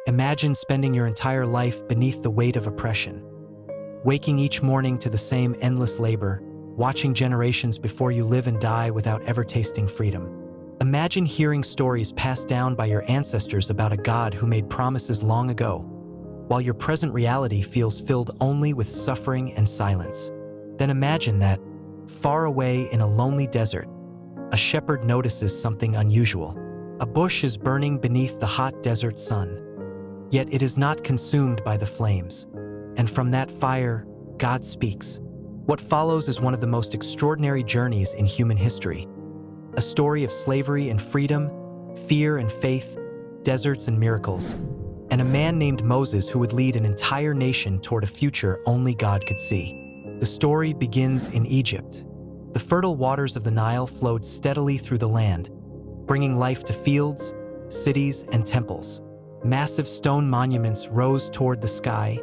Imagine spending your entire life beneath the weight of oppression, waking each morning to the same endless labor, watching generations before you live and die without ever tasting freedom. Imagine hearing stories passed down by your ancestors about a God who made promises long ago, while your present reality feels filled only with suffering and silence. Then imagine that, far away in a lonely desert, a shepherd notices something unusual. A bush is burning beneath the hot desert sun, yet it is not consumed by the flames. And from that fire, God speaks. What follows is one of the most extraordinary journeys in human history. A story of slavery and freedom, fear and faith, deserts and miracles, and a man named Moses who would lead an entire nation toward a future only God could see. The story begins in Egypt. The fertile waters of the Nile flowed steadily through the land, bringing life to fields, cities, and temples. Massive stone monuments rose toward the sky,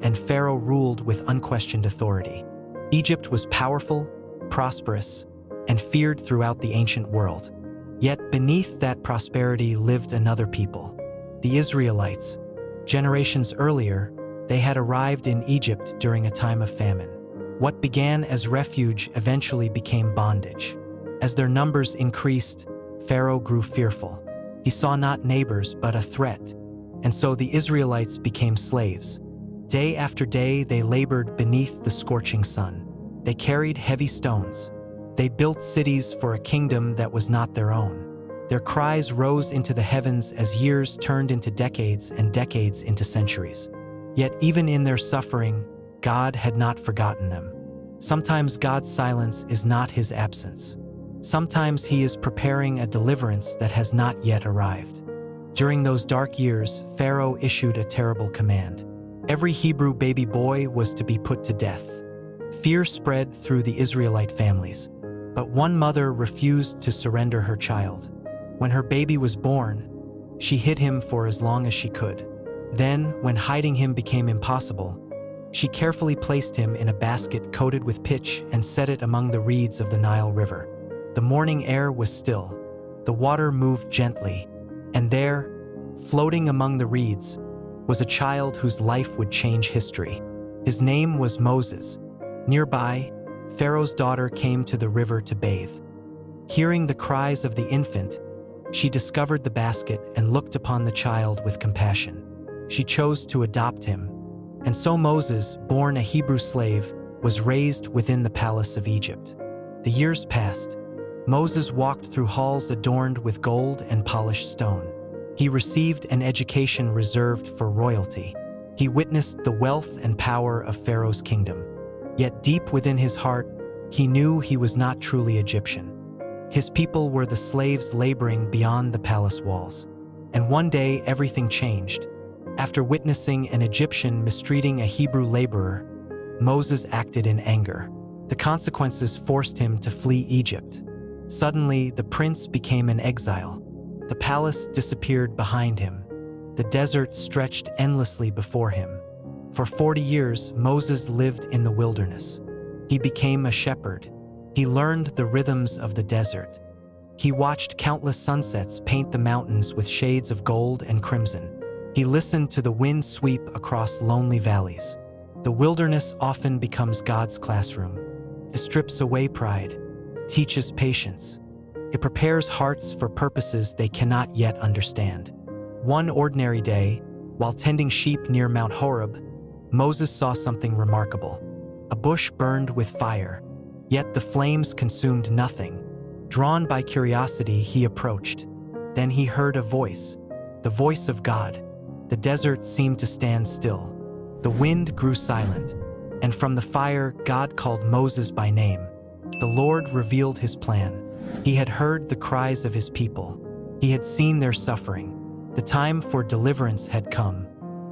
and Pharaoh ruled with unquestioned authority. Egypt was powerful, prosperous, and feared throughout the ancient world. Yet beneath that prosperity lived another people, the Israelites. Generations earlier, they had arrived in Egypt during a time of famine. What began as refuge eventually became bondage. As their numbers increased, Pharaoh grew fearful. He saw not neighbors but a threat, and so the Israelites became slaves. Day after day, they labored beneath the scorching sun. They carried heavy stones. They built cities for a kingdom that was not their own. Their cries rose into the heavens as years turned into decades and decades into centuries. Yet even in their suffering, God had not forgotten them. Sometimes God's silence is not his absence. Sometimes he is preparing a deliverance that has not yet arrived. During those dark years, Pharaoh issued a terrible command. Every Hebrew baby boy was to be put to death. Fear spread through the Israelite families, but one mother refused to surrender her child. When her baby was born, she hid him for as long as she could. Then, when hiding him became impossible, she carefully placed him in a basket coated with pitch and set it among the reeds of the Nile River. The morning air was still. The water moved gently, and there, floating among the reeds, was a child whose life would change history. His name was Moses. Nearby, Pharaoh's daughter came to the river to bathe. Hearing the cries of the infant, she discovered the basket and looked upon the child with compassion. She chose to adopt him, and so Moses, born a Hebrew slave, was raised within the palace of Egypt. The years passed. Moses walked through halls adorned with gold and polished stone. He received an education reserved for royalty. He witnessed the wealth and power of Pharaoh's kingdom. Yet deep within his heart, he knew he was not truly Egyptian. His people were the slaves laboring beyond the palace walls. And one day, everything changed. After witnessing an Egyptian mistreating a Hebrew laborer, Moses acted in anger. The consequences forced him to flee Egypt. Suddenly, the prince became an exile. The palace disappeared behind him. The desert stretched endlessly before him. For 40 years, Moses lived in the wilderness. He became a shepherd. He learned the rhythms of the desert. He watched countless sunsets paint the mountains with shades of gold and crimson. He listened to the wind sweep across lonely valleys. The wilderness often becomes God's classroom. It strips away pride, teaches patience. It prepares hearts for purposes they cannot yet understand. One ordinary day, while tending sheep near Mount Horeb, Moses saw something remarkable. A bush burned with fire, yet the flames consumed nothing. Drawn by curiosity, he approached. Then he heard a voice, the voice of God. The desert seemed to stand still. The wind grew silent, and from the fire, God called Moses by name. The Lord revealed his plan. He had heard the cries of his people. He had seen their suffering. The time for deliverance had come.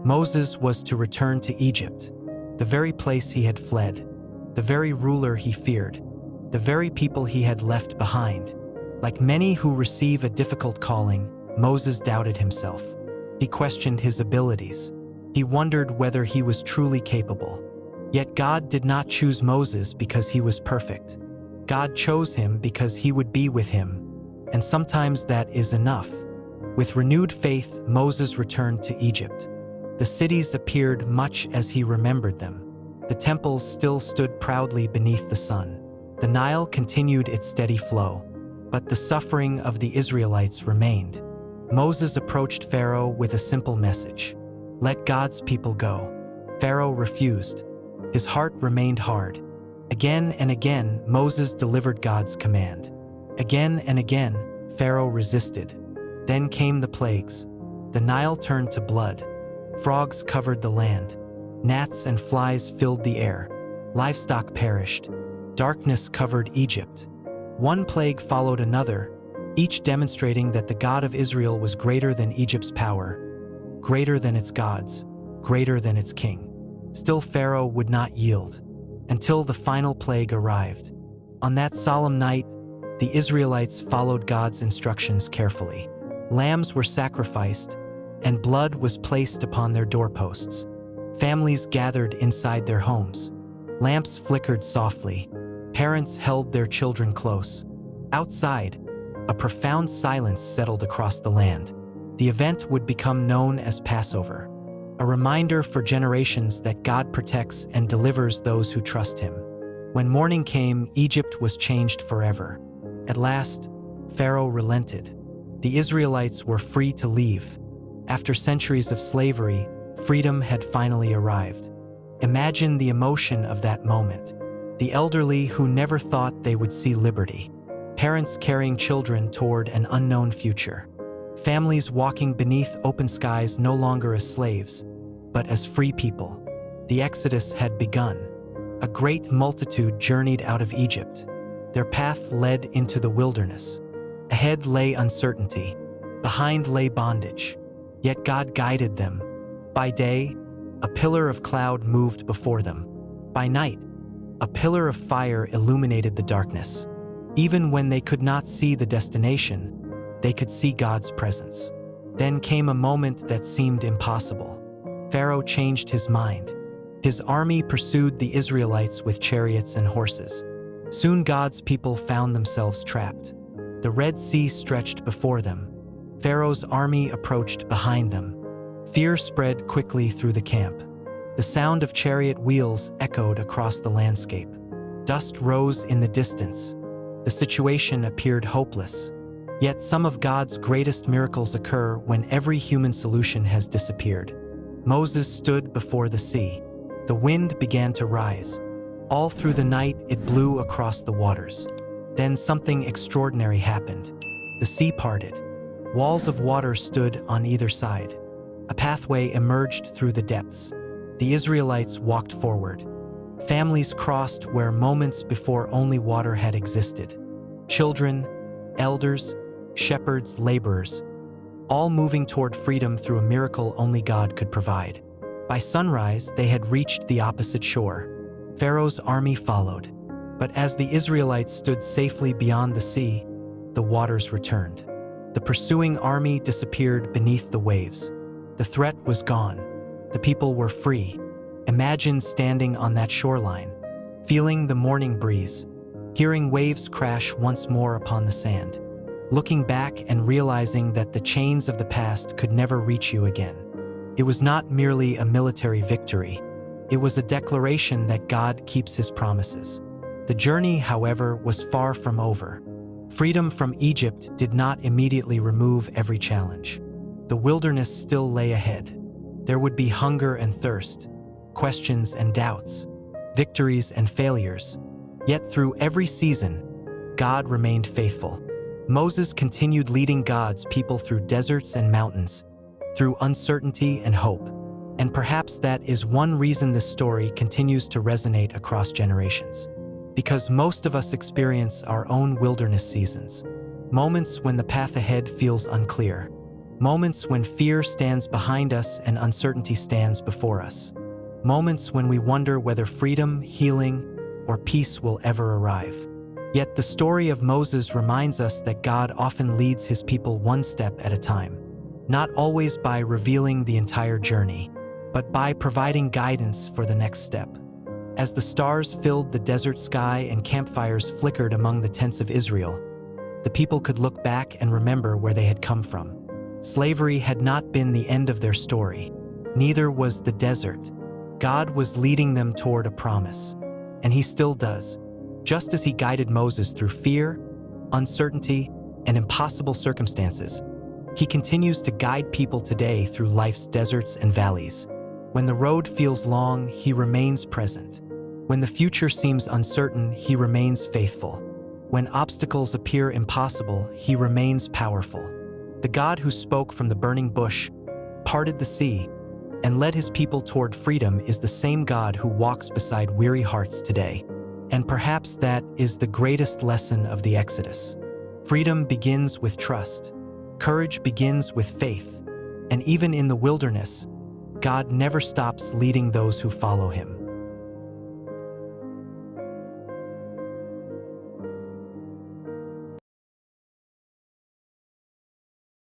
Moses was to return to Egypt, the very place he had fled, the very ruler he feared, the very people he had left behind. Like many who receive a difficult calling, Moses doubted himself. He questioned his abilities. He wondered whether he was truly capable. Yet God did not choose Moses because he was perfect. God chose him because he would be with him, and sometimes that is enough. With renewed faith, Moses returned to Egypt. The cities appeared much as he remembered them. The temples still stood proudly beneath the sun. The Nile continued its steady flow, but the suffering of the Israelites remained. Moses approached Pharaoh with a simple message: "Let God's people go." Pharaoh refused. His heart remained hard. Again and again, Moses delivered God's command. Again and again, Pharaoh resisted. Then came the plagues. The Nile turned to blood. Frogs covered the land. Gnats and flies filled the air. Livestock perished. Darkness covered Egypt. One plague followed another, each demonstrating that the God of Israel was greater than Egypt's power, greater than its gods, greater than its king. Still, Pharaoh would not yield, until the final plague arrived. On that solemn night, the Israelites followed God's instructions carefully. Lambs were sacrificed, and blood was placed upon their doorposts. Families gathered inside their homes. Lamps flickered softly. Parents held their children close. Outside, a profound silence settled across the land. The event would become known as Passover, a reminder for generations that God protects and delivers those who trust Him. When morning came, Egypt was changed forever. At last, Pharaoh relented. The Israelites were free to leave. After centuries of slavery, freedom had finally arrived. Imagine the emotion of that moment. The elderly who never thought they would see liberty. Parents carrying children toward an unknown future. Families walking beneath open skies no longer as slaves, but as free people. The Exodus had begun. A great multitude journeyed out of Egypt. Their path led into the wilderness. Ahead lay uncertainty. Behind lay bondage. Yet God guided them. By day, a pillar of cloud moved before them. By night, a pillar of fire illuminated the darkness. Even when they could not see the destination, they could see God's presence. Then came a moment that seemed impossible. Pharaoh changed his mind. His army pursued the Israelites with chariots and horses. Soon God's people found themselves trapped. The Red Sea stretched before them. Pharaoh's army approached behind them. Fear spread quickly through the camp. The sound of chariot wheels echoed across the landscape. Dust rose in the distance. The situation appeared hopeless. Yet some of God's greatest miracles occur when every human solution has disappeared. Moses stood before the sea. The wind began to rise. All through the night, it blew across the waters. Then something extraordinary happened. The sea parted. Walls of water stood on either side. A pathway emerged through the depths. The Israelites walked forward. Families crossed where moments before only water had existed. Children, elders, shepherds, laborers, all moving toward freedom through a miracle only God could provide. By sunrise, they had reached the opposite shore. Pharaoh's army followed. But as the Israelites stood safely beyond the sea, the waters returned. The pursuing army disappeared beneath the waves. The threat was gone. The people were free. Imagine standing on that shoreline, feeling the morning breeze, hearing waves crash once more upon the sand, looking back and realizing that the chains of the past could never reach you again. It was not merely a military victory. It was a declaration that God keeps His promises. The journey, however, was far from over. Freedom from Egypt did not immediately remove every challenge. The wilderness still lay ahead. There would be hunger and thirst, questions and doubts, victories and failures. Yet through every season, God remained faithful. Moses continued leading God's people through deserts and mountains, through uncertainty and hope. And perhaps that is one reason this story continues to resonate across generations. Because most of us experience our own wilderness seasons. Moments when the path ahead feels unclear. Moments when fear stands behind us and uncertainty stands before us. Moments when we wonder whether freedom, healing, or peace will ever arrive. Yet the story of Moses reminds us that God often leads His people one step at a time. Not always by revealing the entire journey, but by providing guidance for the next step. As the stars filled the desert sky and campfires flickered among the tents of Israel, the people could look back and remember where they had come from. Slavery had not been the end of their story. Neither was the desert. God was leading them toward a promise. And He still does. Just as He guided Moses through fear, uncertainty, and impossible circumstances, He continues to guide people today through life's deserts and valleys. When the road feels long, He remains present. When the future seems uncertain, He remains faithful. When obstacles appear impossible, He remains powerful. The God who spoke from the burning bush, parted the sea, and led His people toward freedom is the same God who walks beside weary hearts today. And perhaps that is the greatest lesson of the Exodus. Freedom begins with trust. Courage begins with faith. And even in the wilderness, God never stops leading those who follow Him.